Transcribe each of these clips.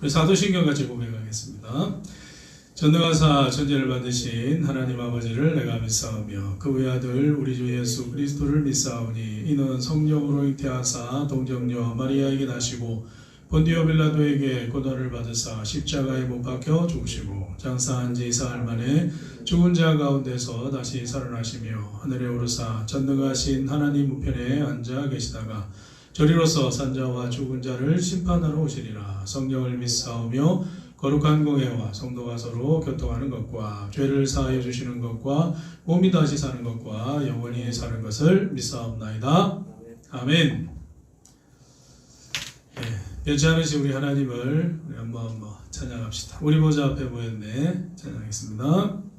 우리 사도신경 같이 고백하겠습니다. 전능하사 천지를 만드신 하나님 아버지를 내가 믿사오며 그 외아들 우리 주 예수 그리스도를 믿사오니 이는 성령으로 잉태하사 동정녀 마리아에게 나시고 본디오 빌라도에게 고난을 받으사 십자가에 못 박혀 죽으시고 장사한 지 사흘 만에 죽은 자 가운데서 다시 살아나시며 하늘에 오르사 전능하신 하나님 우편에 앉아 계시다가 저리로서 산자와 죽은 자를 심판하러 오시리라. 성령을 믿사오며 거룩한 공회와 성도가 서로 교통하는 것과 죄를 사하여 주시는 것과 몸이 다시 사는 것과 영원히 사는 것을 믿사옵나이다. 아멘. 변치 않으신 우리 하나님을 우리 한번 찬양합시다. 우리 보좌 앞에 모였네. 찬양하겠습니다.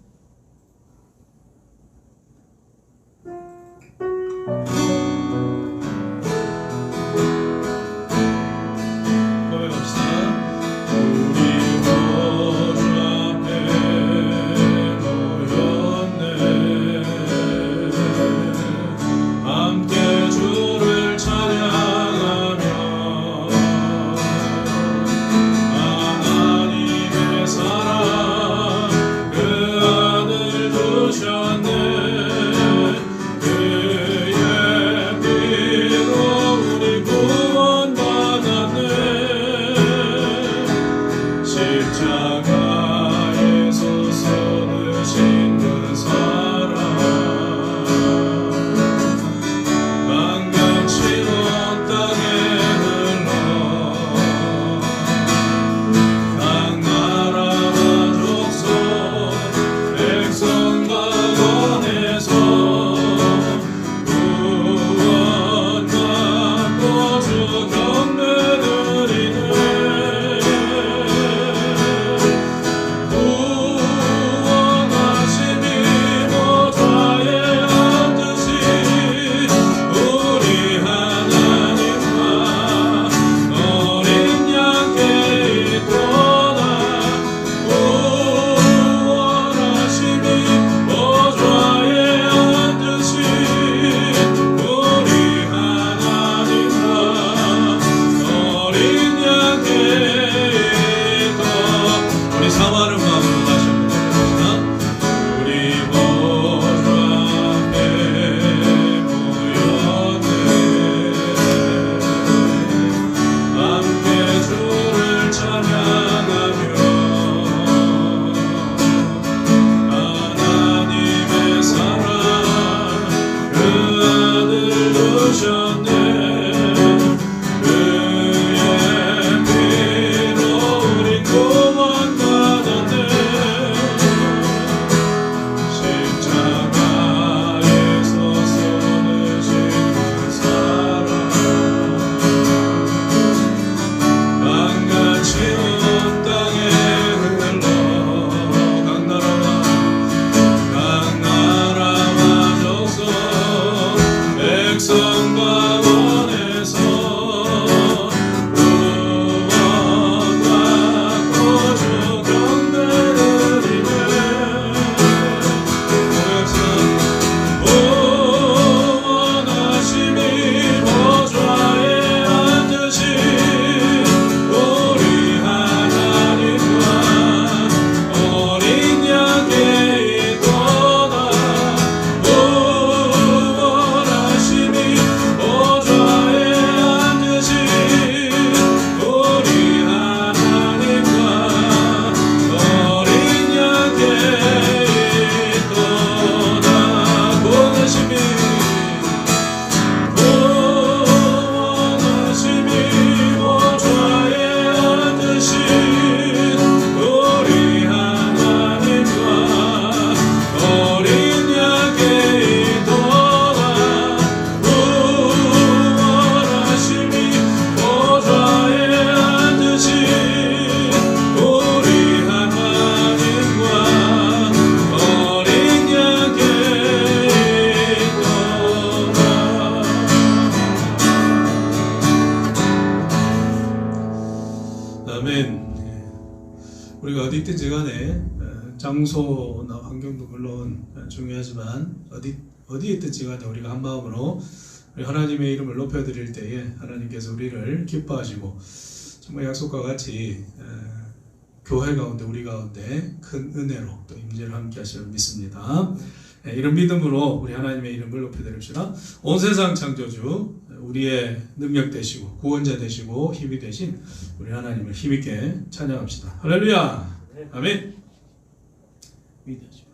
우리가 어디 있든지 간에 장소나 환경도 물론 중요하지만 어디에 있든지 간에 우리가 한 마음으로 우리 하나님의 이름을 높여드릴 때에 하나님께서 우리를 기뻐하시고 정말 약속과 같이 교회 가운데 우리 가운데 큰 은혜로 또 임재를 함께 하시리라 믿습니다. 이런 믿음으로 우리 하나님의 이름을 높여드립시다. 온 세상 창조주 우리의 능력 되시고 구원자 되시고 힘이 되신 우리 하나님을 힘있게 찬양합시다. 할렐루야. 아멘. 위대하시다.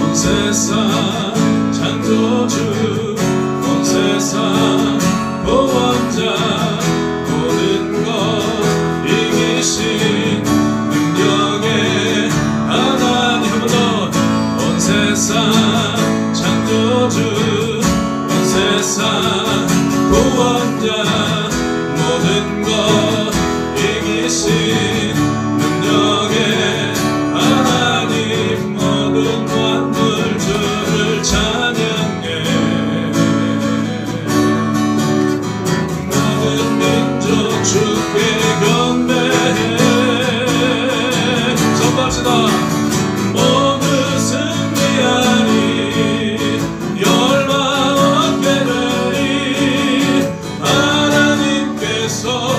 온 세상 창조주 온 세상 보원자 모든 것 이기신 능력의 하나님 온 세상 창조주 온 세상 보원자 모든 것 이기신 능력의 하나님 모든 만물 주를 찬양해 모든 민족 주께 경배해 선포합시다. 모두 승리하리 열방 얻게 되리 하나님께서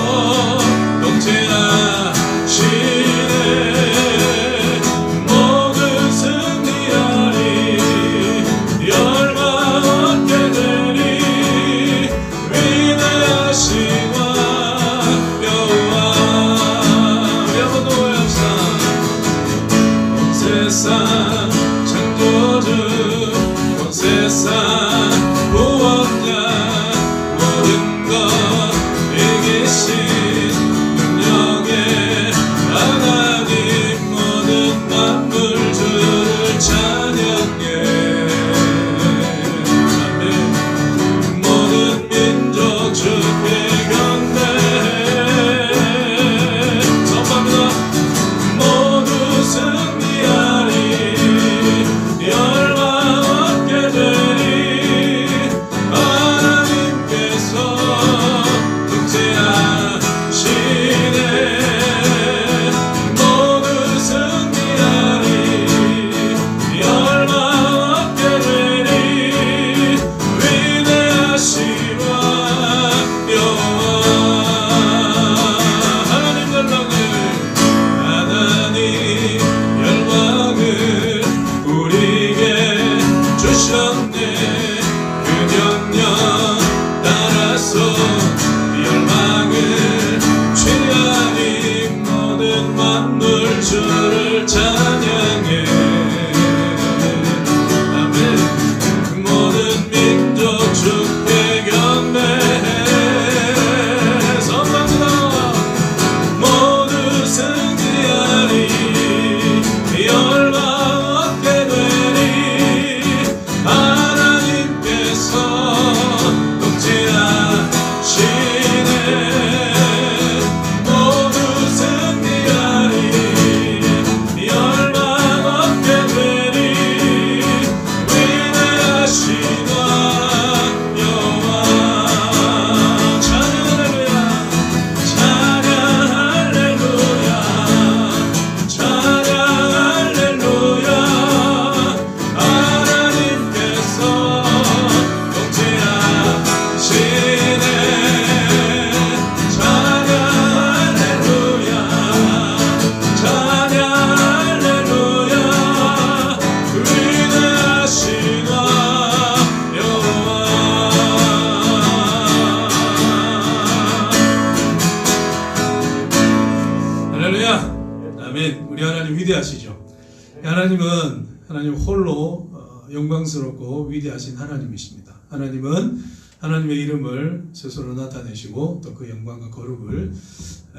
하나님 홀로 영광스럽고 위대하신 하나님이십니다. 하나님은 하나님의 이름을 스스로 나타내시고 또 그 영광과 거룩을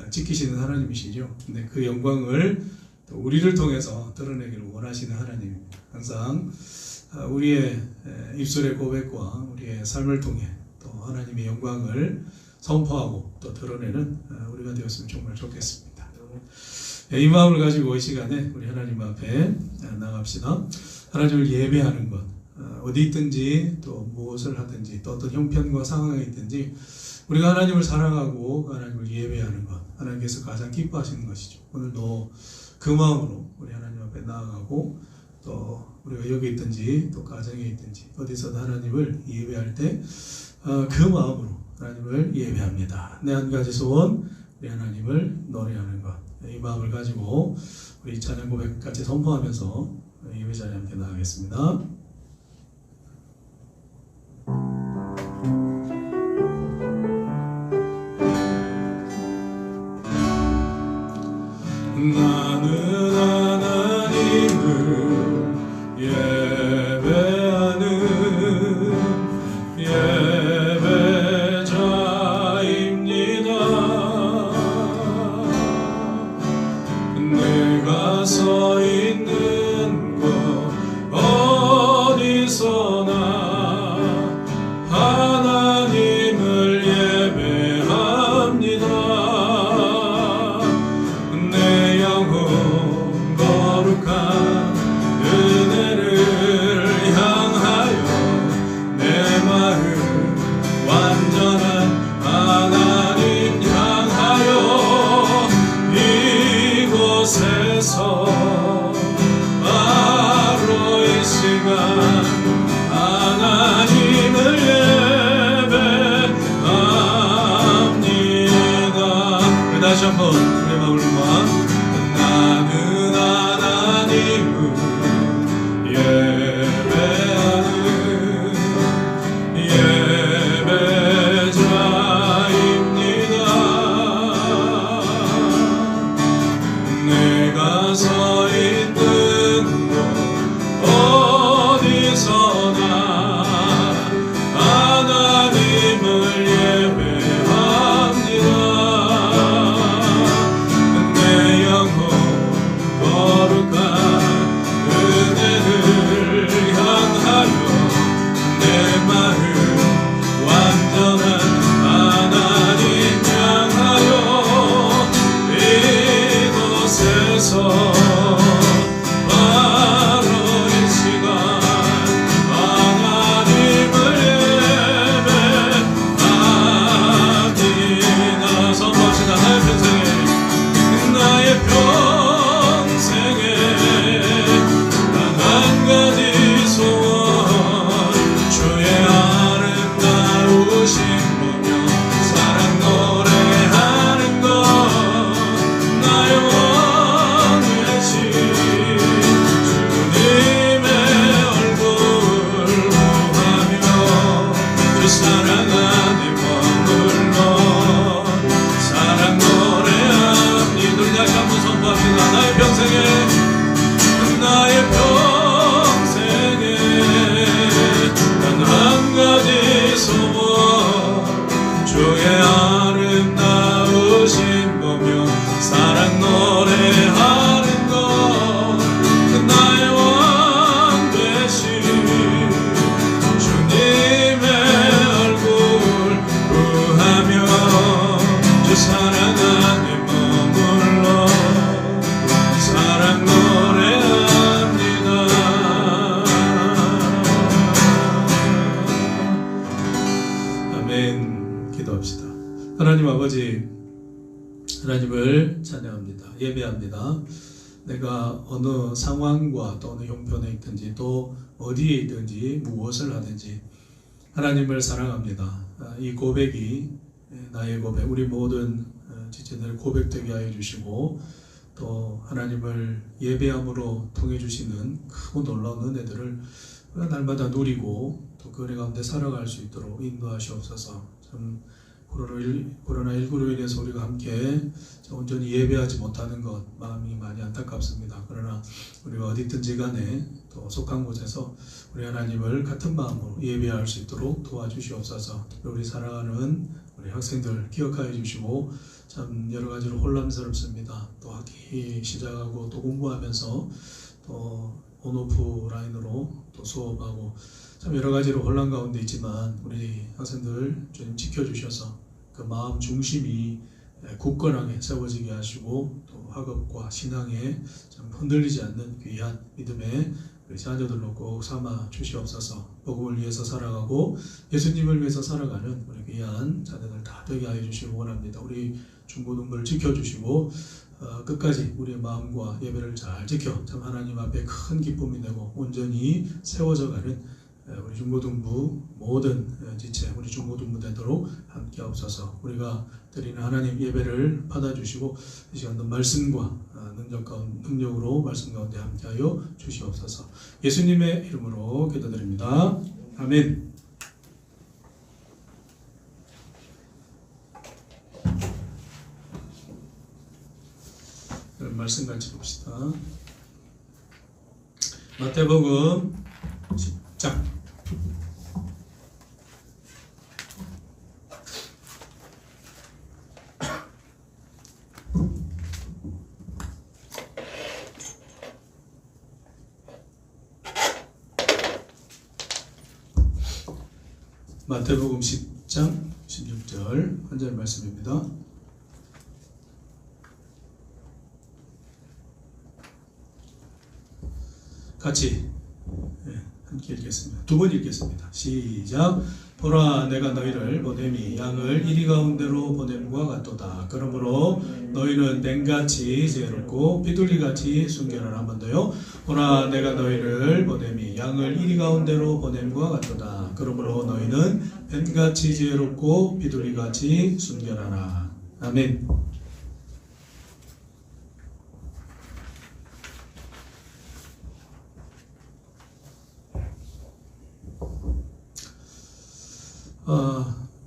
지키시는 하나님이시죠. 근데 그 영광을 또 우리를 통해서 드러내기를 원하시는 하나님입니다. 항상 우리의 입술의 고백과 우리의 삶을 통해 또 하나님의 영광을 선포하고 또 드러내는 우리가 되었으면 정말 좋겠습니다. 이 마음을 가지고 이 시간에 우리 하나님 앞에 나갑시다. 하나님을 예배하는 것, 어디 있든지 또 무엇을 하든지 또 어떤 형편과 상황에 있든지 우리가 하나님을 사랑하고 하나님을 예배하는 것, 하나님께서 가장 기뻐하시는 것이죠. 오늘도 그 마음으로 우리 하나님 앞에 나아가고 또 우리가 여기 있든지 또 가정에 있든지 어디서든 하나님을 예배할 때 그 마음으로 하나님을 예배합니다. 내 한 가지 소원, 우리 하나님을 노래하는 것, 이 마음을 가지고 우리 찬양 고백 같이 선포하면서 예배 자리에 함께 나가겠습니다. 나는 하나님을 예배하는 예배자입니다. 내가 서 있는 곳 어디서나 하나님을 예배합니다. 내 영혼 거룩한 은혜를 향하여 내 마음 완전한 하나님 향하여 이곳에서 바로 이 시간 하나님을 예배합니다. 다시 한번 내 마음을 모아 나는 하나님을 예배하는 예배자입니다. 내가 서 있는 곳 어디서나 하나님을 예배합니다. 내 영혼 거룩한 은혜를 향하여 내 마음 완전한 하나님 향하여 이곳에서 바로 이 시간 하나님을 예배합니다. 선포합시다. 나의 평생에 단 한 가지 소원 주의 아름다우신 보며 사랑 노래하는 것 나의 원하신 주님의 얼굴 보하며 주 사랑 안에 머물러 사랑 노래합니다. 우리 다시 한번 선포합니다. 나의 평생에 단 한 가지 소원 주의 아름다우신 보며 사랑 노래하는 것 나의 왕 되신 주님의 얼굴 구하며 주 사랑 안에 머물러 사랑 노래합니다. 아멘. 기도합시다. 하나님 아버지, 하나님을 찬양합니다. 예배합니다. 내가 어느 상황과 또 어느 형편에 있든지 또 어디에 있든지 무엇을 하든지 하나님을 사랑합니다. 이 고백이 나의 고백, 우리 모든 지체들 고백되게 하여 주시고 또 하나님을 예배함으로 통해 주시는 크고 놀라운 은혜들을 날마다 누리고 또 그 은혜 가운데 살아갈 수 있도록 인도하시옵소서. 참 코로나19로 인해서 우리가 함께 온전히 예배하지 못하는 것 마음이 많이 안타깝습니다. 그러나 우리가 어디든지 간에 또 속한 곳에서 우리 하나님을 같은 마음으로 예배할 수 있도록 도와주시옵소서. 우리 사랑하는 우리 학생들 기억하여 주시고 참 여러 가지로 혼란스럽습니다. 또 학기 시작하고 또 공부하면서 또 온오프라인으로 또 수업하고 참 여러 가지로 혼란 가운데 있지만 우리 학생들 주님 지켜주셔서 그 마음 중심이 굳건하게 세워지게 하시고 또 학업과 신앙에 참 흔들리지 않는 귀한 믿음의 우리 자녀들로 꼭 삼아 주시옵소서. 복음을 위해서 살아가고 예수님을 위해서 살아가는 우리 귀한 자녀들 다 되게 하여 주시기 원합니다. 우리 중고등부를 지켜주시고 끝까지 우리의 마음과 예배를 잘 지켜 참 하나님 앞에 큰 기쁨이 되고 온전히 세워져가는 우리 중고등부 모든 지체 우리 중고등부 되도록 함께 하옵소서. 우리가 드리는 하나님 예배를 받아주시고 이 시간도 말씀과 능력으로 말씀 가운데 함께하여 주시옵소서. 예수님의 이름으로 기도드립니다. 아멘. 말씀 같이 봅시다. 마태복음 10장 마태복음 10장 16절 한 절 말씀입니다. 같이 함께 읽겠습니다. 두 번 읽겠습니다. 시작. 보라, 내가 너희를 보냄이 양을 이리 가운데로 보냄과 같도다. 그러므로 너희는 뱀같이 지혜롭고 비둘기같이 순결하라. 한 번 더요. 보라, 내가 너희를 보냄이 양을 이리 가운데로 보냄과 같도다. 그러므로 너희는 뱀같이 지혜롭고 비둘기같이 순결하라. 아멘.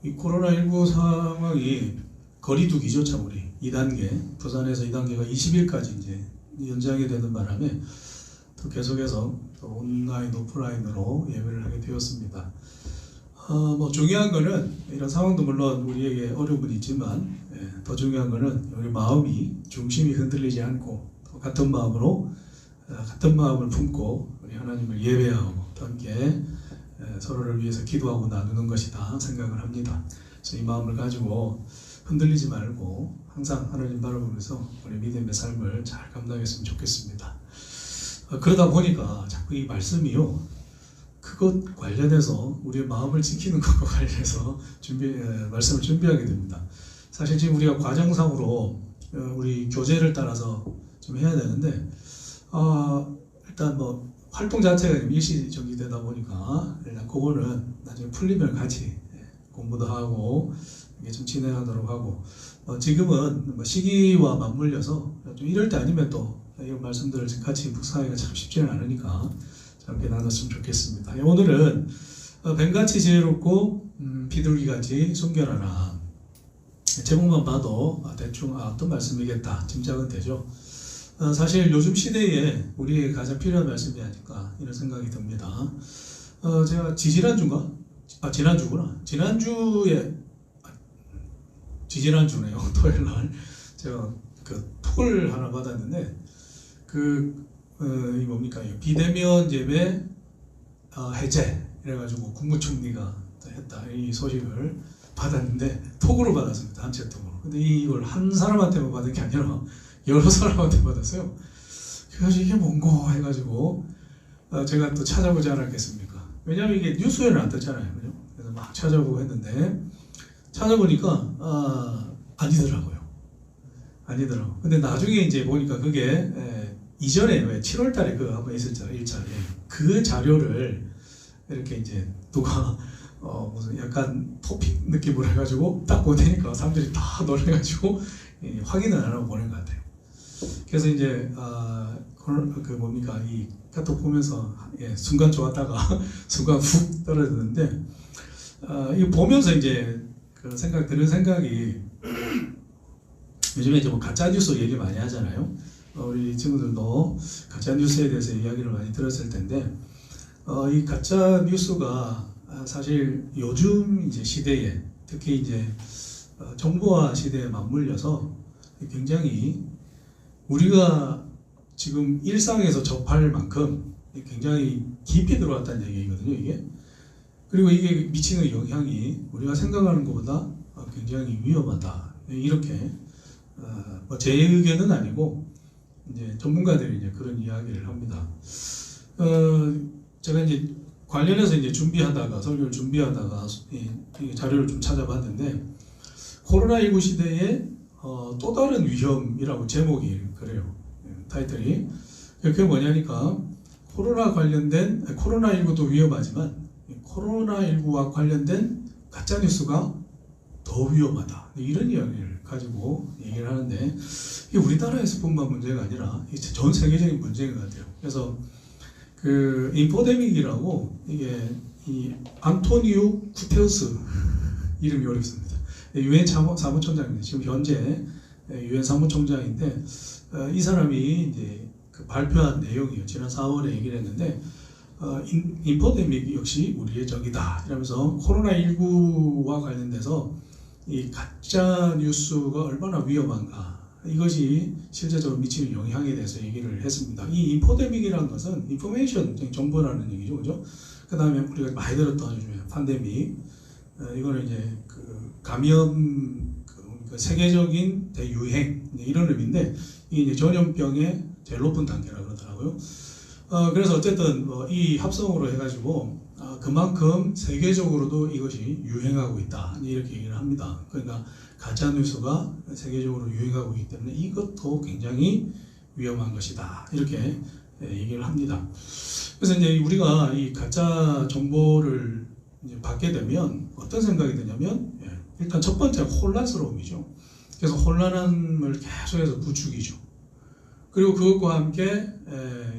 이 코로나19 상황이 거리두기죠, 참 우리 2단계, 부산에서 2단계가 20일까지 이제 연장이 되는 바람에 또 계속해서 또 온라인, 오프라인으로 예배를 하게 되었습니다. 뭐 중요한 거는 이런 상황도 물론 우리에게 어려움은 있지만 더 중요한 거는 우리 마음이 중심이 흔들리지 않고 또 같은 마음으로 같은 마음을 품고 우리 하나님을 예배하고 또 함께 서로를 위해서 기도하고 나누는 것이다 생각을 합니다. 그래서 이 마음을 가지고 흔들리지 말고 항상 하나님 바라보면서 우리 믿음의 삶을 잘 감당했으면 좋겠습니다. 그러다 보니까 자꾸 이 말씀이요, 그것 관련해서 우리의 마음을 지키는 것과 관련해서 말씀을 준비하게 됩니다. 사실 지금 우리가 과정상으로 우리 교재를 따라서 좀 해야 되는데 일단 뭐 활동 자체가 일시정지되다 보니까 일단 그거는 나중에 풀리면 같이 공부도 하고 이게 좀 진행하도록 하고 지금은 시기와 맞물려서 좀 이럴 때 아니면 또 이런 말씀들을 같이 묵상하기가 참 쉽지는 않으니까 함께 나눴으면 좋겠습니다. 오늘은 뱀같이 지혜롭고 비둘기같이 순결하라. 제목만 봐도 대충 어떤 말씀이겠다 짐작은 되죠. 사실 요즘 시대에 우리에게 가장 필요한 말씀이 아닐까 이런 생각이 듭니다. 제가 지지난주인가? 지난주구나. 지지난주네요. 토요일날 제가 그 톡을 하나 받았는데 이 뭡니까? 비대면 예배 해제 이래가지고 국무총리가 했다 이 소식을 받았는데 톡으로 받았습니다. 단체톡으로. 근데 이걸 한 사람한테만 받은 게 아니라 여러 사람한테 받았어요. 그래서 이게 뭔고 해가지고 제가 또 찾아보지 않았겠습니까? 왜냐하면 이게 뉴스에는 안 떴잖아요, 그죠? 그래서 막 찾아보고 했는데 찾아보니까 아니더라고요. 근데 나중에 이제 보니까 그게 이전에 왜 7월달에 그거 한번 있었잖아요, 1차에 그 자료를 이렇게 이제 누가 무슨 약간 토픽 느낌으로 해가지고 딱 보내니까 사람들이 다 놀래가지고 확인을 안 하고 보낸 것 같아요. 그래서 이제 이 카톡 보면서 순간 좋았다가 순간 훅 떨어졌는데 이거 보면서 이제 드는 생각이 요즘에 이제 뭐 가짜 뉴스 얘기 많이 하잖아요. 우리 친구들도 가짜 뉴스에 대해서 이야기를 많이 들었을 텐데 이 가짜 뉴스가 사실 요즘 이제 시대에 특히 이제 정보화 시대에 맞물려서 굉장히 우리가 지금 일상에서 접할 만큼 굉장히 깊이 들어왔다는 얘기거든요, 이게. 그리고 이게 미치는 영향이 우리가 생각하는 것보다 굉장히 위험하다. 이렇게 제 의견은 아니고 이제 전문가들이 이제 그런 이야기를 합니다. 제가 이제 관련해서 이제 설교를 준비하다가 이 자료를 좀 찾아봤는데 코로나19 시대에 또 다른 위험이라고 제목이 그래요. 타이틀이. 그게 뭐냐니까 코로나19도 위험하지만 코로나19와 관련된 가짜뉴스가 더 위험하다. 이런 이야기를 가지고 얘기를 하는데 이게 우리나라에서뿐만 문제가 아니라 전 세계적인 문제인 것 같아요. 그래서 그 인포데믹이라고 이게 이 안토니우 구테우스 이름이 어렵습니다. 유엔 사무총장입니다. 지금 현재 유엔 사무총장인데 이 사람이 이제 그 발표한 내용이에요. 지난 4월에 얘기를 했는데 인포데믹 역시 우리의 적이다 이러면서 코로나19와 관련돼서 이 가짜 뉴스가 얼마나 위험한가 이것이 실제적으로 미치는 영향에 대해서 얘기를 했습니다. 이 인포데믹이라는 것은 인포메이션 정보라는 얘기죠, 그죠? 그 다음에 우리가 많이 들었던 요즘에 팬데믹 이거는 이제 그 감염 그 세계적인 대유행 이런 의미인데 이게 이제 전염병의 제일 높은 단계라 그러더라고요. 그래서 어쨌든 이 합성으로 해가지고 그만큼 세계적으로도 이것이 유행하고 있다 이렇게 얘기를 합니다. 그러니까 가짜 뉴스가 세계적으로 유행하고 있기 때문에 이것도 굉장히 위험한 것이다 이렇게 얘기를 합니다. 그래서 이제 우리가 이 가짜 정보를 이제 받게 되면 어떤 생각이 드냐면 일단 첫 번째 혼란스러움이죠. 그래서 혼란함을 계속해서 부추기죠. 그리고 그것과 함께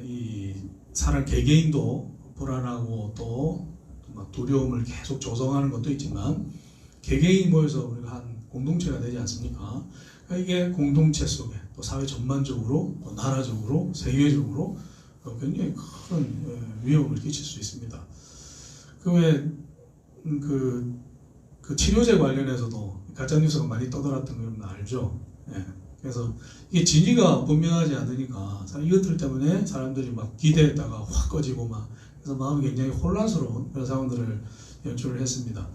이 사람 개개인도 불안하고 또 막 두려움을 계속 조성하는 것도 있지만 개개인이 모여서 우리가 한 공동체가 되지 않습니까? 그러니까 이게 공동체 속에 또 사회 전반적으로 또 나라적으로 세계적으로 굉장히 큰 위험을 끼칠 수 있습니다. 그 치료제 관련해서도 가짜뉴스가 많이 떠돌았던 거 여러분 알죠? 그래서 이게 진위가 분명하지 않으니까 이것들 때문에 사람들이 막 기대했다가 확 꺼지고 막 그래서 마음이 굉장히 혼란스러운 그런 상황들을 연출을 했습니다.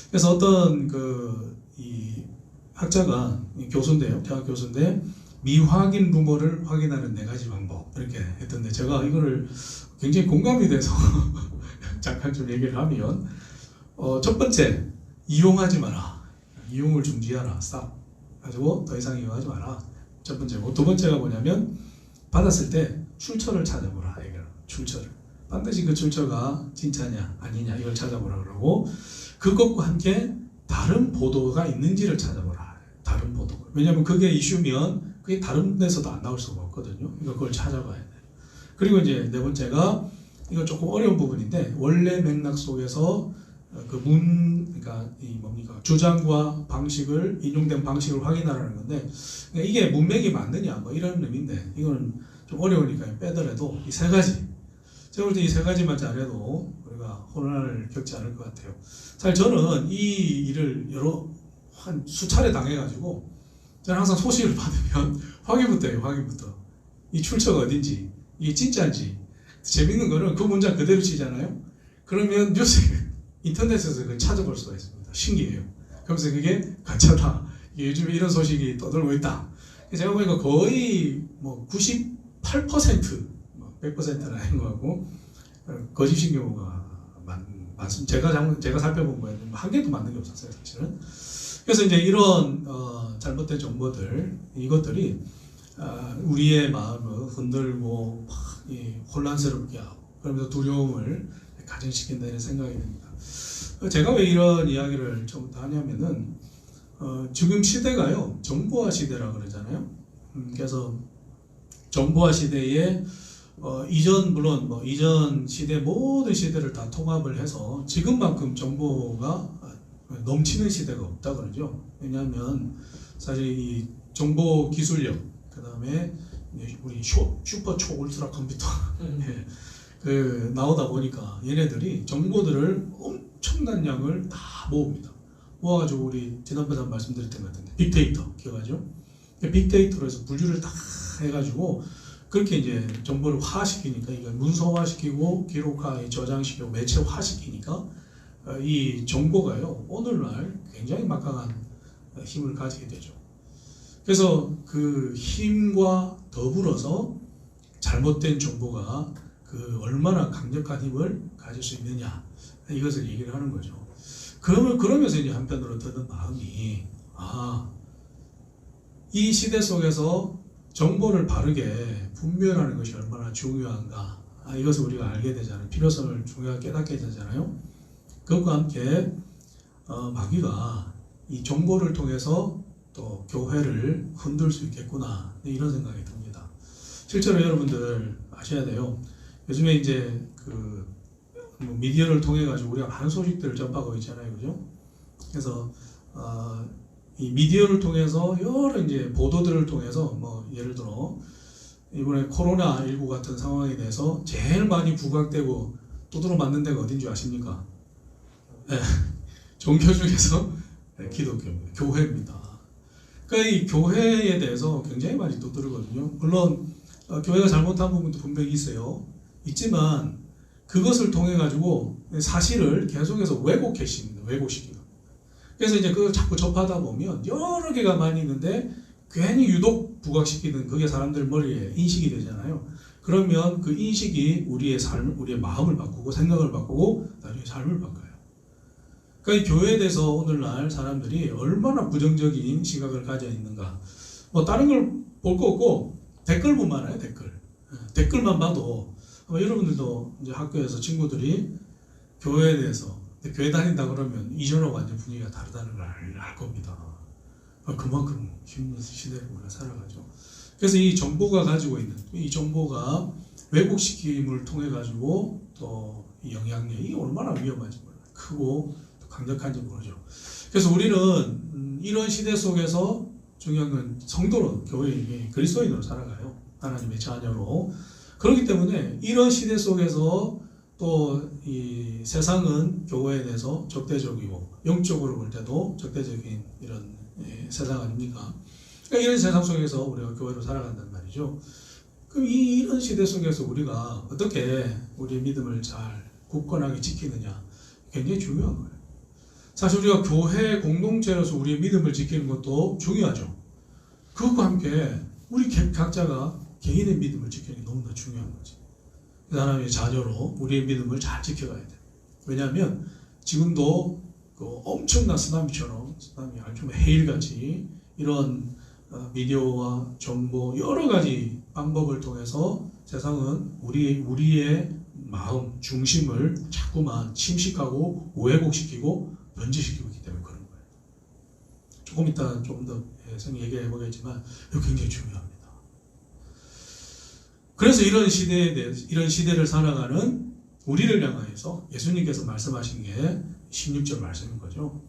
그래서 어떤 이 학자가 교수인데요, 대학 교수인데 미확인 루머를 확인하는 4가지 방법 이렇게 했던데 제가 이거를 굉장히 공감이 돼서 잠깐 좀 얘기를 하면 첫 번째 이용하지 마라. 이용을 중지하라. 스탑. 가지고 더 이상 이용하지 마라. 첫 번째고 두 번째가 뭐냐면 받았을 때 출처를 찾아보라. 출처를. 반드시 그 출처가 진짜냐 아니냐 이걸 찾아보라 그러고 그것과 함께 다른 보도가 있는지를 찾아보라. 다른 보도. 왜냐하면 그게 이슈면 그게 다른 데서도 안 나올 수가 없거든요. 그러니까 그걸 찾아봐야 돼. 그리고 이제 네 번째가 이거 조금 어려운 부분인데 원래 맥락 속에서 그러니까 이 뭡니까 주장과 방식을 인용된 방식을 확인하라는 건데 그러니까 이게 문맥이 맞느냐 뭐 이런 의미인데 이거는 좀 어려우니까 빼더라도 이 3가지 제가 볼 때 이 3가지만 잘해도 우리가 혼란을 겪지 않을 것 같아요. 사실 저는 이 일을 한 수차례 당해가지고 저는 항상 소식을 받으면 확인부터 해요. 확인부터 이 출처가 어딘지 이게 진짜인지 재밌는 거는 그 문장 그대로 치잖아요. 그러면 뉴스 인터넷에서 그걸 찾아볼 수가 있습니다. 신기해요. 그러면서 그게 가짜다. 요즘에 이런 소식이 떠돌고 있다. 제가 보니까 거의 뭐 98%, 100%는 아닌 것 같고 거짓인 경우가 많습니다. 제가 살펴본 거에는 한 개도 맞는 게 없었어요, 사실은. 그래서 이제 이런 잘못된 정보들 이것들이 우리의 마음을 흔들고 혼란스럽게 하고 그러면서 두려움을 가정시킨다는 생각이 듭니다. 제가 왜 이런 이야기를 처음부터 하냐면은 지금 시대가요 정보화 시대라 그러잖아요. 그래서 정보화 시대에 물론 이전 시대 모든 시대를 다 통합을 해서 지금만큼 정보가 넘치는 시대가 없다 그러죠. 왜냐하면 사실 이 정보 기술력 그 다음에 우리 슈퍼 초울트라 컴퓨터 나오다 보니까 얘네들이 정보들을 엄청난 양을 다 모읍니다. 모아가지고 우리 지난번에 말씀드렸던 것 같은데 빅데이터 기억하죠? 빅데이터로 해서 분류를 다 해가지고 그렇게 이제 정보를 화시키니까 이거 문서화시키고 기록화, 저장시키고 매체화시키니까 이 정보가요 오늘날 굉장히 막강한 힘을 가지게 되죠. 그래서 그 힘과 더불어서 잘못된 정보가 얼마나 강력한 힘을 가질 수 있느냐 이것을 얘기를 하는 거죠. 그러면서 이제 한편으로 드는 마음이 이 시대 속에서 정보를 바르게 분별하는 것이 얼마나 중요한가, 이것을 우리가 알게 되잖아요. 필요성을 중요하게 깨닫게 되잖아요. 그것과 함께 마귀가 이 정보를 통해서 또 교회를 흔들 수 있겠구나, 이런 생각이 듭니다. 실제로 여러분들 아셔야 돼요. 요즘에 이제 미디어를 통해 가지고 우리가 많은 소식들을 접하고 있잖아요, 그죠? 그래서 이 미디어를 통해서 여러 이제 보도들을 통해서 예를 들어 이번에 코로나19 같은 상황에 대해서 제일 많이 부각되고 두드러 맞는 데가 어딘 줄 아십니까? 네, 종교 중에서 기독교입니다. 교회입니다. 그러니까 이 교회에 대해서 굉장히 많이 두드러거든요. 물론 교회가 잘못한 부분도 분명히 있지만 그것을 통해 가지고 사실을 계속해서 왜곡시키는. 그래서 이제 그걸 자꾸 접하다 보면 여러 개가 많이 있는데 괜히 유독 부각시키는 그게 사람들 머리에 인식이 되잖아요. 그러면 그 인식이 우리의 마음을 바꾸고 생각을 바꾸고 나중에 삶을 바꿔요. 그러니까 이 교회에 대해서 오늘날 사람들이 얼마나 부정적인 시각을 가져 있는가. 다른 걸 볼 거 없고 댓글만 많아요. 댓글만 봐도 아마 여러분들도 이제 학교에서 친구들이 교회에 대해서 교회 다닌다 그러면 이전하고 완전 분위기가 다르다는 걸 알 겁니다. 그만큼 힘든 시대를 우리가 살아가죠. 그래서 이 정보가 가지고 있는 이 정보가 왜곡시킴을 통해 가지고 또 이 영향력이 얼마나 위험한지 몰라요. 크고 또 강력한지 모르죠. 그래서 우리는 이런 시대 속에서 중요한 건 성도로 교회인이 그리스도인으로 살아가요. 하나님의 자녀로. 그렇기 때문에 이런 시대 속에서 또 이 세상은 교회에 대해서 적대적이고 영적으로 볼 때도 적대적인 이런 세상 아닙니까? 그러니까 이런 세상 속에서 우리가 교회로 살아간단 말이죠. 그럼 이런 시대 속에서 우리가 어떻게 우리의 믿음을 잘 굳건하게 지키느냐, 굉장히 중요한 거예요. 사실 우리가 교회 공동체로서 우리의 믿음을 지키는 것도 중요하죠. 그것과 함께 우리 각자가 개인의 믿음을 지키는 게 너무나 중요한 거지. 하나님의 자녀로 우리의 믿음을 잘 지켜가야 돼. 왜냐하면 지금도 엄청난 쓰나미 아주 해일같이 이런 미디어와 정보 여러 가지 방법을 통해서 세상은 우리의 마음 중심을 자꾸만 침식하고 왜곡시키고 변질시키고 있기 때문에 그런 거예요. 조금 이따 좀 더 얘기해 보겠지만 이거 굉장히 중요합니다. 그래서 이런 시대를 살아가는 우리를 향하여서 예수님께서 말씀하신 게 16절 말씀인 거죠.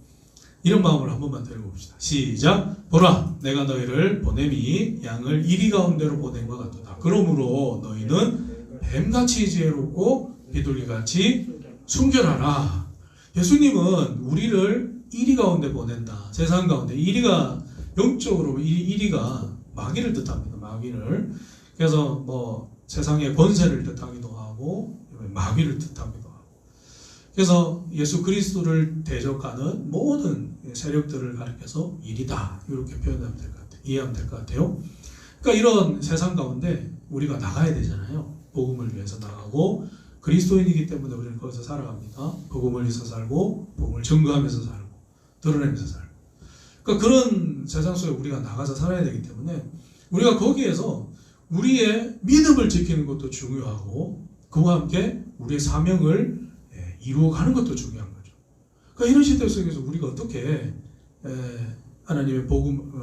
이런 마음으로 한 번만 더 읽어봅시다. 시작. 보라, 내가 너희를 보냄이 양을 이리 가운데로 보냄과 같도다. 그러므로 너희는 뱀같이 지혜롭고 비둘기같이 순결하라. 예수님은 우리를 이리 가운데 보낸다. 세상 가운데. 이리가 영적으로 이리가 마귀를 뜻합니다. 마귀를. 그래서 세상의 권세를 뜻하기도 하고 마귀를 뜻하기도 하고. 그래서 예수 그리스도를 대적하는 모든 세력들을 가리켜서 일이다, 이렇게 표현하면 될 것 같아요. 이해하면 될 것 같아요. 그러니까 이런 세상 가운데 우리가 나가야 되잖아요. 복음을 위해서 나가고 그리스도인이기 때문에 우리는 거기서 살아갑니다. 복음을 위해서 살고 복음을 증거하면서 살고 드러내면서 살고. 그러니까 그런 세상 속에 우리가 나가서 살아야 되기 때문에 우리가 거기에서 우리의 믿음을 지키는 것도 중요하고 그와 함께 우리의 사명을 이루어가는 것도 중요한 거죠. 그러니까 이런 시대 속에서 우리가 어떻게 하나님의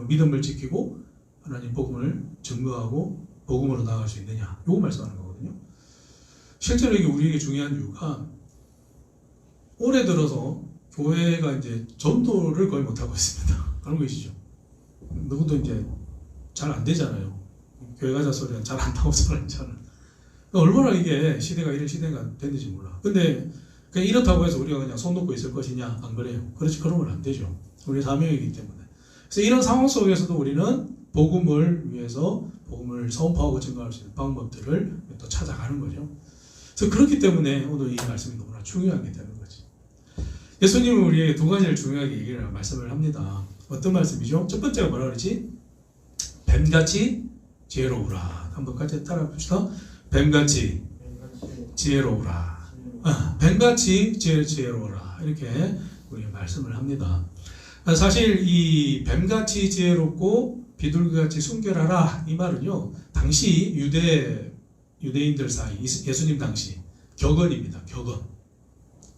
믿음을 지키고 하나님 복음을 증거하고 복음으로 나아갈 수 있느냐, 이거 말씀하는 거거든요. 실제로 이게 우리에게 중요한 이유가 올해 들어서 교회가 이제 전도를 거의 못하고 있습니다. 알고 계시죠? 누구도 이제 잘 안 되잖아요. 교회 가자 소리는 잘 안 나오고 잘 안 되잖아요. 얼마나 이게 시대가 이런 시대가 됐는지 몰라. 근데 그냥 이렇다고 해서 우리가 그냥 손 놓고 있을 것이냐? 안 그래요. 그렇지, 그러면 안 되죠. 우리 사명이기 때문에. 그래서 이런 상황 속에서도 우리는 복음을 위해서 복음을 선포하고 증거할 수 있는 방법들을 또 찾아가는 거죠. 그래서 그렇기 때문에 오늘 이 말씀이 너무나 중요한 게 되는 거지. 예수님은 우리에게 두 가지를 중요하게 말씀을 합니다. 어떤 말씀이죠? 첫 번째가 뭐라 그러지? 뱀같이 지혜로우라. 한번 같이 따라 봅시다. 뱀같이 지혜로우라. 뱀같이 지혜로우라. 이렇게 우리 말씀을 합니다. 사실 이 뱀같이 지혜롭고 비둘기같이 순결하라. 이 말은요, 당시 유대인들 사이, 예수님 당시 격언입니다. 격언.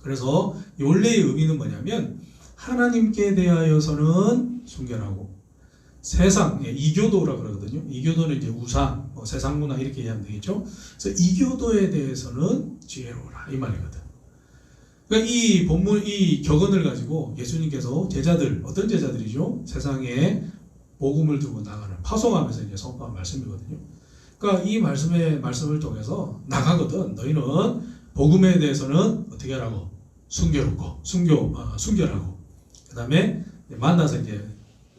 그래서 원래의 의미는 뭐냐면 하나님께 대하여서는 순결하고 세상, 이교도라 그러거든요. 이교도는 이제 우상, 세상 문화 이렇게 이해하면 되겠죠. 그래서 이교도에 대해서는 지혜로워라 이 말이거든. 그러니까 이 본문, 이 격언을 가지고 예수님께서 제자들, 어떤 제자들이죠? 세상에 복음을 두고 나가는, 파송하면서 이제 선포한 말씀이거든요. 그러니까 이 말씀을 통해서 나가거든. 너희는 복음에 대해서는 어떻게 하라고? 순결하고, 순결하고. 그 다음에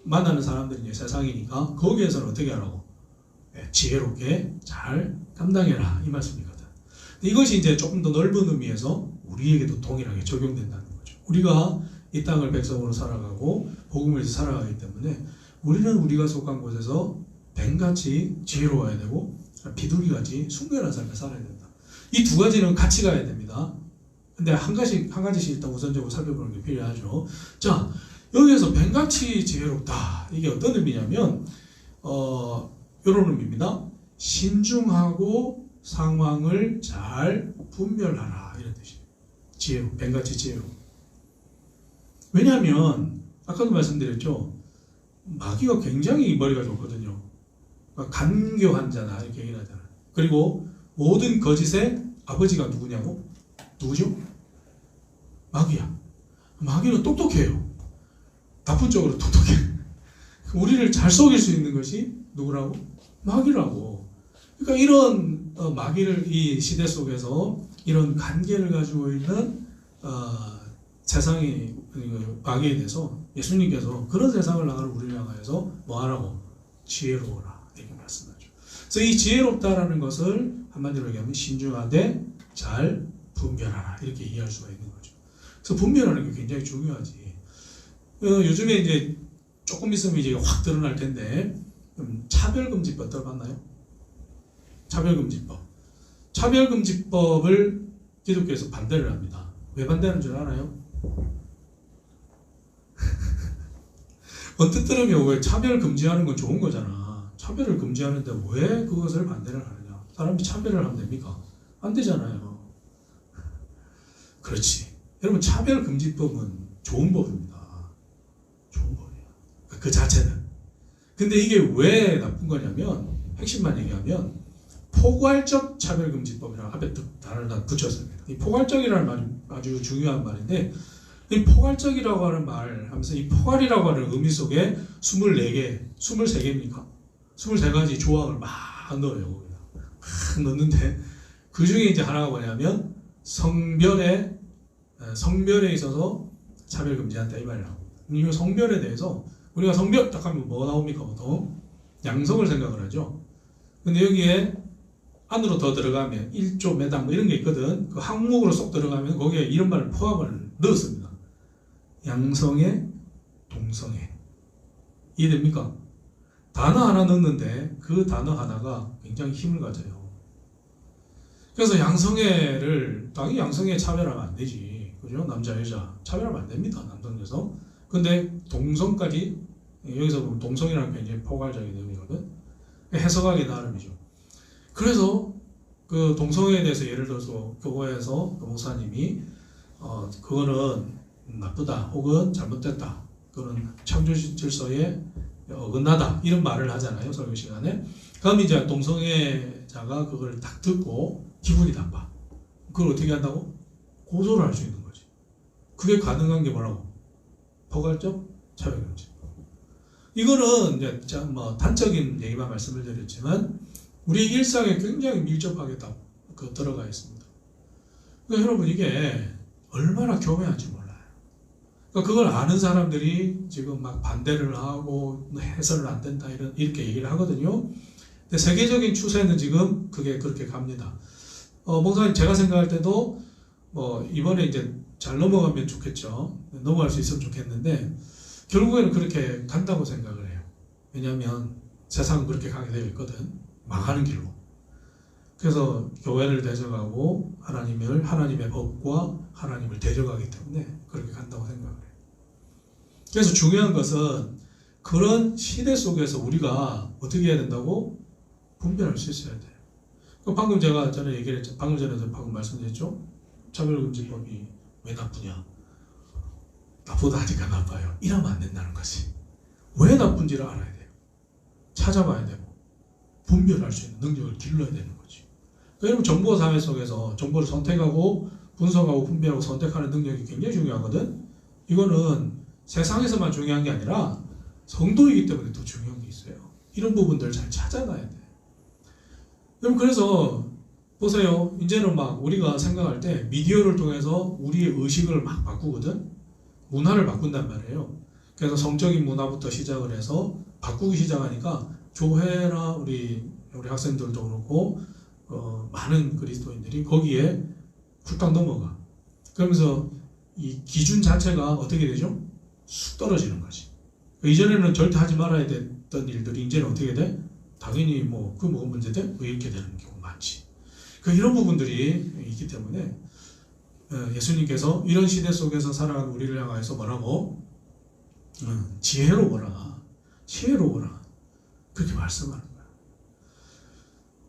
만나는 사람들이 이제 세상이니까 거기에서는 어떻게 하라고? 지혜롭게 잘 감당해라. 이 말씀이거든. 이것이 이제 조금 더 넓은 의미에서 우리에게도 동일하게 적용된다는 거죠. 우리가 이 땅을 백성으로 살아가고 복음을 살아가기 때문에 우리는 우리가 속한 곳에서 뱀같이 지혜로워야 되고 비둘기같이 순결한 삶을 살아야 된다. 이 두 가지는 같이 가야 됩니다. 근데 한 가지씩 일단 우선적으로 살펴보는 게 필요하죠. 자, 여기에서 뱀같이 지혜롭다. 이게 어떤 의미냐면 이런 의미입니다. 신중하고 상황을 잘 분별하라 이런 뜻이에요. 지혜로, 뱀같이 지혜로. 왜냐하면 아까도 말씀드렸죠. 마귀가 굉장히 머리가 좋거든요. 간교한 자나 이렇게 얘기를 하잖아요. 그리고 모든 거짓의 아버지가 누구냐고? 누구죠? 마귀야. 마귀는 똑똑해요. 나쁜 쪽으로 똑똑해. 우리를 잘 속일 수 있는 것이 누구라고? 마귀라고. 그러니까 이런 마귀를 이 시대 속에서 이런 관계를 가지고 있는 세상이 마귀에 대해서 예수님께서 그런 세상을 나가는 우리를 향하여서 뭐 하라고? 지혜로워라 이렇게 말씀하죠. 그래서 이 지혜롭다라는 것을 한마디로 얘기하면 신중하되 잘 분별하라 이렇게 이해할 수가 있는 거죠. 그래서 분별하는 게 굉장히 중요하지. 요즘에 이제 조금 있으면 이제 확 드러날 텐데 차별금지법 들어봤나요? 차별금지법. 차별금지법을 기독교에서 반대를 합니다. 왜 반대하는 줄 알아요? 언뜻 들으면 왜 차별 금지하는 건 좋은 거잖아. 차별을 금지하는데 왜 그것을 반대를 하느냐? 사람이 차별을 하면 됩니까? 안 되잖아요. 그렇지. 여러분 차별금지법은 좋은 법입니다. 좋은 법이에요. 그 자체는. 근데 이게 왜 나쁜 거냐면 핵심만 얘기하면 포괄적 차별금지법이라고 앞에 단어를 다 붙였습니다. 이 포괄적이라는 말이 아주 중요한 말인데 이 포괄적이라고 하는 말 하면서 이 포괄이라고 하는 의미 속에 24개, 23개입니까? 23가지 조항을 막 넣어요. 막 넣는데 그 중에 이제 하나가 뭐냐면 성별에 있어서 차별금지한다 이 말이라고. 이 성별에 대해서 우리가 성별 딱 하면 뭐 나옵니까? 보통 양성을 생각을 하죠. 근데 여기에 안으로 더 들어가면 1조 매당 뭐 이런 게 있거든. 그 항목으로 쏙 들어가면 거기에 이런 말을 포함을 넣었습니다. 양성애, 동성애. 이해됩니까? 단어 하나 넣는데 그 단어 하나가 굉장히 힘을 가져요. 그래서 양성애를 당연히 양성애 차별하면 안 되지. 그죠? 남자 여자 차별하면 안 됩니다. 남성 여성. 근데 동성까지 여기서 보면 동성이라는 게 굉장히 포괄적인 의미거든. 해석하기 나름이죠. 그래서 그 동성애에 대해서 예를 들어서 교회에서 목사님이 그거는 나쁘다 혹은 잘못됐다 그런 창조 질서에 어긋나다 이런 말을 하잖아요. 설교 시간에. 그럼 이제 동성애자가 그걸 딱 듣고 기분이 나빠. 그걸 어떻게 한다고? 고소를 할 수 있는 거지. 그게 가능한 게 뭐라고? 포괄적 차별금지. 이거는 이제 뭐 단적인 얘기만 말씀을 드렸지만 우리 일상에 굉장히 밀접하게 다 들어가 있습니다. 그러니까 여러분 이게 얼마나 교묘한지 몰라요. 그러니까 그걸 아는 사람들이 지금 막 반대를 하고 해설은 안 된다 이렇게 얘기를 하거든요. 근데 세계적인 추세는 지금 그게 그렇게 갑니다. 목사님 제가 생각할 때도 뭐 이번에 이제 잘 넘어가면 좋겠죠. 넘어갈 수 있으면 좋겠는데 결국에는 그렇게 간다고 생각을 해요. 왜냐하면 세상은 그렇게 가게 되어 있거든. 망하는 길로. 그래서 교회를 대적하고 하나님의 법과 하나님을 대적하기 때문에 그렇게 간다고 생각을 해요. 그래서 중요한 것은 그런 시대 속에서 우리가 어떻게 해야 된다고? 분별할 수 있어야 돼요. 방금 제가 전에 얘기를 했죠. 방금 전에도 방금 말씀드렸죠. 차별금지법이 왜 나쁘냐? 나쁘다니까 나빠요. 이러면 안 된다는 것이. 왜 나쁜지를 알아야 돼요. 찾아봐야 되고 분별할 수 있는 능력을 길러야 되는 거지. 여러분 정보 사회 속에서 정보를 선택하고 분석하고 분별하고 선택하는 능력이 굉장히 중요하거든. 이거는 세상에서만 중요한 게 아니라 성도이기 때문에 더 중요한 게 있어요. 이런 부분들을 잘 찾아놔야 돼. 여러분 그래서 보세요. 이제는 막 우리가 생각할 때 미디어를 통해서 우리의 의식을 막 바꾸거든. 문화를 바꾼단 말이에요. 그래서 성적인 문화부터 시작을 해서 바꾸기 시작하니까 교회나 우리 학생들도 그렇고 많은 그리스도인들이 거기에 훌떡 넘어가. 그러면서 이 기준 자체가 어떻게 되죠? 쑥 떨어지는 거지. 이전에는 절대 하지 말아야 됐던 일들이 이제는 어떻게 돼? 당연히 뭐 그 뭐가 문제돼? 이렇게 되는 경우가 많지. 이런 부분들이 있기 때문에 예수님께서 이런 시대 속에서 살아가는 우리를 향해서 뭐라고? 지혜로워라. 지혜로워라. 그렇게 말씀하는 거야.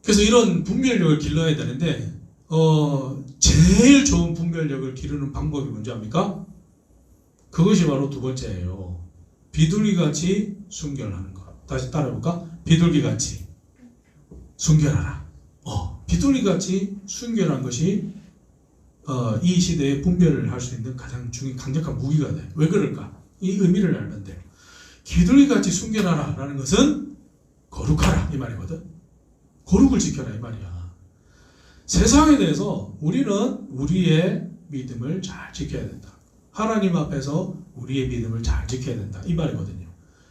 그래서 이런 분별력을 길러야 되는데 제일 좋은 분별력을 기르는 방법이 뭔지 압니까? 그것이 바로 두 번째예요. 비둘기같이 순결하는 것. 다시 따라해볼까? 비둘기같이 순결하라. 비둘기같이 순결한 것이 이 시대에 분별을 할 수 있는 가장 강력한 무기가 돼. 왜 그럴까? 이 의미를 알면 돼요. 비둘기같이 순결하라 라는 것은 거룩하라 이 말이거든. 거룩을 지켜라 이 말이야. 세상에 대해서 우리는 우리의 믿음을 잘 지켜야 된다. 하나님 앞에서 우리의 믿음을 잘 지켜야 된다 이 말이거든요.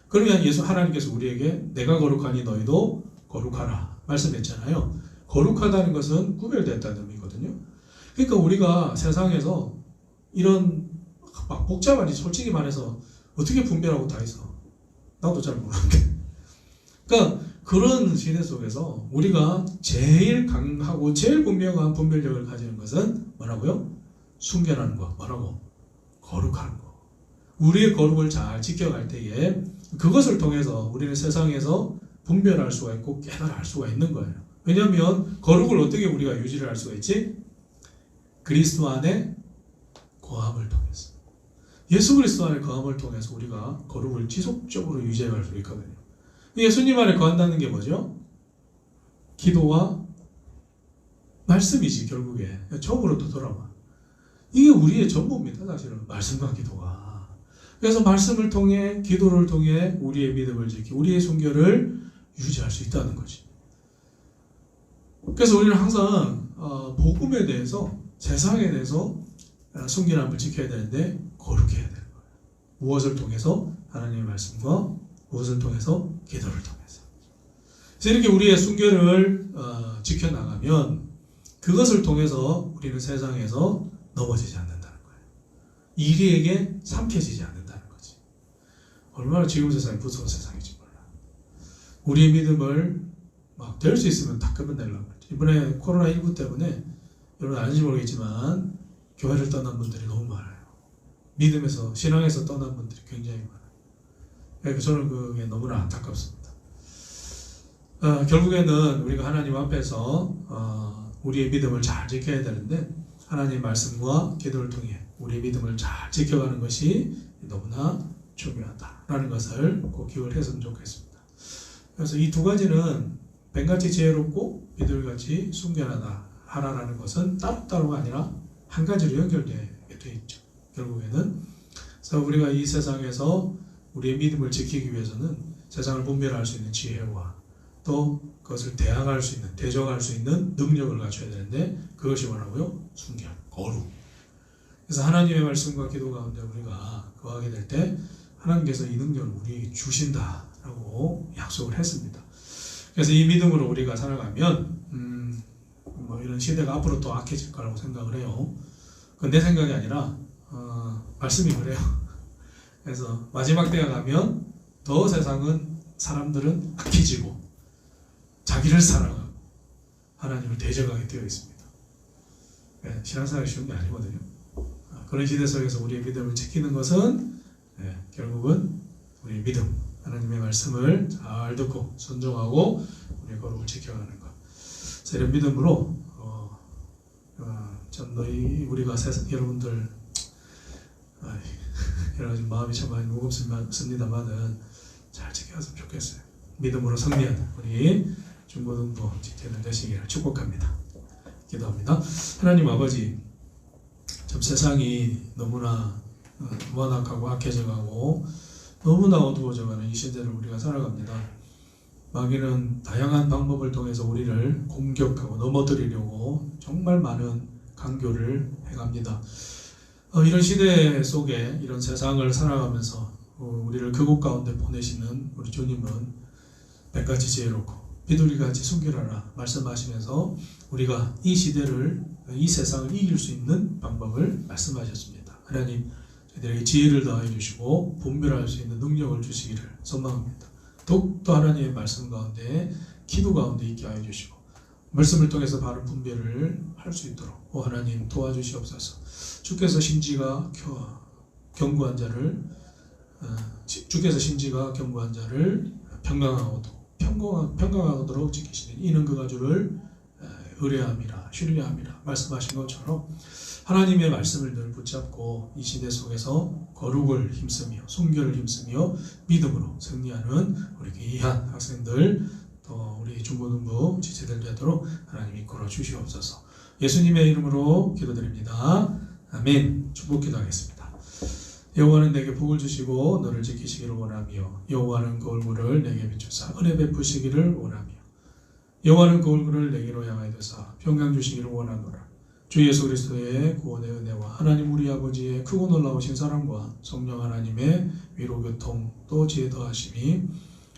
그러면 하나님께서 우리에게 내가 거룩하니 너희도 거룩하라 말씀했잖아요. 거룩하다는 것은 구별됐다는 의미거든요. 그러니까 우리가 세상에서 이런 막 복잡하지 솔직히 말해서 어떻게 분별하고 다 있어. 나도 잘 모르는데. 그러니까 그런 시대 속에서 우리가 제일 강하고 제일 분명한 분별력을 가지는 것은 뭐라고요? 순결하는 거. 뭐라고? 거룩하는 거. 우리의 거룩을 잘 지켜갈 때에 그것을 통해서 우리는 세상에서 분별할 수가 있고 깨달을 수가 있는 거예요. 왜냐하면 거룩을 어떻게 우리가 유지를 할 수가 있지? 그리스도 안에 거함을 통해서. 예수 그리스도 안에 거함을 통해서 우리가 거룩을 지속적으로 유지할 수 있거든요. 예수님 안에 거한다는 게 뭐죠? 기도와 말씀이지 결국에. 처음으로 또 돌아와. 이게 우리의 전부입니다. 사실은 말씀과 기도가. 그래서 말씀을 통해 기도를 통해 우리의 믿음을 지키고 우리의 순결을 유지할 수 있다는 거지. 그래서 우리는 항상 복음에 대해서 세상에 대해서 순결함을 지켜야 되는데 거룩해야 되는 거예요. 무엇을 통해서? 하나님의 말씀과 무엇을 통해서? 기도를 통해서. 그래서 이렇게 우리의 순결을 지켜나가면 그것을 통해서 우리는 세상에서 넘어지지 않는다는 거예요. 이리에게 삼켜지지 않는다는 거지. 얼마나 지금 세상이 무서운 세상인지 몰라. 우리의 믿음을 막 될 수 있으면 다 끝내려고 그러죠. 이번에 코로나19 때문에 여러분 아는지 모르겠지만 교회를 떠난 분들이 너무 많아요. 믿음에서 신앙에서 떠난 분들이 굉장히 많아요. 그러니까 저는 그게 너무나 안타깝습니다. 결국에는 우리가 하나님 앞에서 우리의 믿음을 잘 지켜야 되는데 하나님의 말씀과 기도를 통해 우리의 믿음을 잘 지켜가는 것이 너무나 중요하다라는 것을 꼭 기억을 했으면 좋겠습니다. 그래서 이 두 가지는 뱀같이 지혜롭고 비둘기같이 순결하다 하라라는 것은 따로따로가 아니라 한 가지로 연결되어 있죠. 결국에는 그래서 우리가 이 세상에서 우리의 믿음을 지키기 위해서는 세상을 분별할 수 있는 지혜와 또 그것을 대항할 수 있는, 대적할 수 있는 능력을 갖춰야 되는데 그것이 뭐라고요? 순결, 거룩. 그래서 하나님의 말씀과 기도 가운데 우리가 거하게 될 때 하나님께서 이 능력을 우리에게 주신다라고 약속을 했습니다. 그래서 이 믿음으로 우리가 살아가면 뭐 이런 시대가 앞으로 더 악해질 거라고 생각을 해요. 그건 내 생각이 아니라 말씀이 그래요. 그래서 마지막 때가 가면 더 세상은 사람들은 악해지고 자기를 사랑하고 하나님을 대적하게 되어 있습니다. 신앙생활이 쉬운 게 아니거든요. 그런 시대 속에서 우리의 믿음을 지키는 것은 결국은 우리의 믿음, 하나님 하나님의 말씀을 잘 듣고 순종하고 우리의 거룩을 지켜가는 것. 이런 믿음으로 전 너희 우리가 여러분들 여러 가지 마음이 참 많이 무겁습니다만은 잘 지켜갔으면 좋겠어요. 믿음으로 승리하는 우리 중고등부 지체들 되시기를 축복합니다. 기도합니다. 하나님 아버지, 참 세상이 너무나 무한악하고 악해져가고 너무나 어두워져가는 이 시대를 우리가 살아갑니다. 마귀는 다양한 방법을 통해서 우리를 공격하고 넘어뜨리려고 정말 많은 강교를 해갑니다. 이런 시대 속에 이런 세상을 살아가면서 우리를 그곳 가운데 보내시는 우리 주님은 백가지 지혜롭고 비둘기같이 순결하라 말씀하시면서 우리가 이 시대를, 이 세상을 이길 수 있는 방법을 말씀하셨습니다. 하나님, 저희들에게 지혜를 더하여 주시고 분별할 수 있는 능력을 주시기를 소망합니다. 더욱더 하나님의 말씀 가운데, 기도 가운데 있게 하여 주시고 말씀을 통해서 바른 분별을 할 수 있도록 하나님 도와주시옵소서. 주께서 심지가 견고한 자를 평강하도록 지키시니 이는 그가 주를 의뢰함이라 신뢰함이라 말씀하신 것처럼 하나님의 말씀을 늘 붙잡고 이 시대 속에서 거룩을 힘쓰며 순결을 힘쓰며 믿음으로 승리하는 우리 귀한 학생들, 또 우리 중고등부 지체들 되도록 하나님 이끌어 주시옵소서. 예수님의 이름으로 기도드립니다. 아멘. 축복 기도하겠습니다. 여호와는 내게 복을 주시고 너를 지키시기를 원하며 여호와는 그 얼굴을 내게 비추사 은혜 베푸시기를 원하며 여호와는 그 얼굴을 내게로 향하여 두사 평강 주시기를 원하노라. 주 예수 그리스도의 구원의 은혜와 하나님 우리 아버지의 크고 놀라우신 사랑과 성령 하나님의 위로 교통 또 지혜 더하심이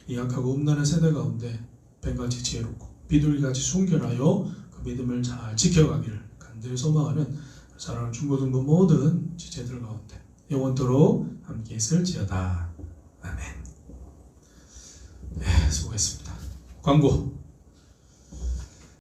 이 약하고 음란한 세대 가운데 뱀같이 지혜롭고 비둘기같이 순결하여 그 믿음을 잘 지켜가기를 간절히 소망하는 사랑하는 중고등부 모든 지체들 가운데 영원토록 함께 있을지어다. 아멘. 네, 수고했습니다. 광고.